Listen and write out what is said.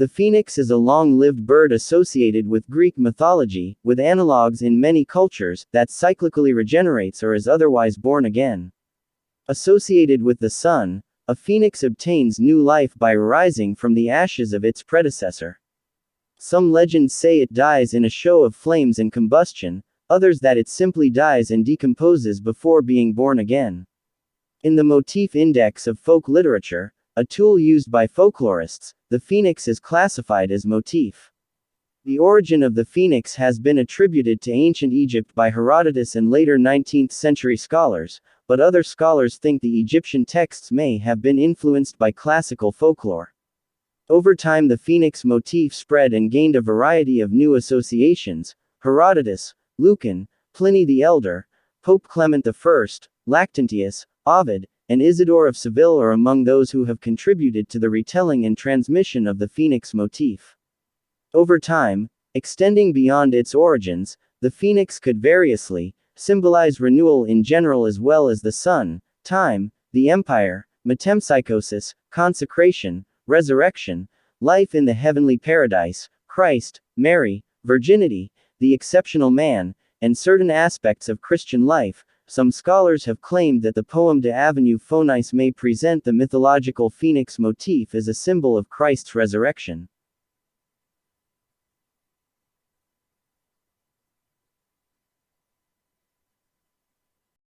The phoenix is a long-lived bird associated with Greek mythology, with analogues in many cultures, that cyclically regenerates or is otherwise born again. Associated with the sun, a phoenix obtains new life by rising from the ashes of its predecessor. Some legends say it dies in a show of flames and combustion, others that it simply dies and decomposes before being born again. In the motif index of folk literature, a tool used by folklorists, the phoenix is classified as motif. The origin of the phoenix has been attributed to ancient Egypt by Herodotus and later 19th century scholars, but other scholars think the Egyptian texts may have been influenced by classical folklore. Over time, the phoenix motif spread and gained a variety of new associations. Herodotus, Lucan, Pliny the Elder, Pope Clement I, Lactantius, Ovid, and Isidore of Seville are among those who have contributed to the retelling and transmission of the phoenix motif. Over time, extending beyond its origins, the phoenix could variously symbolize renewal in general as well as the sun, time, the empire, metempsychosis, consecration, resurrection, life in the heavenly paradise, Christ, Mary, virginity, the exceptional man, and certain aspects of Christian life. Some scholars have claimed that the poem De Avenue Phoenix may present the mythological phoenix motif as a symbol of Christ's resurrection.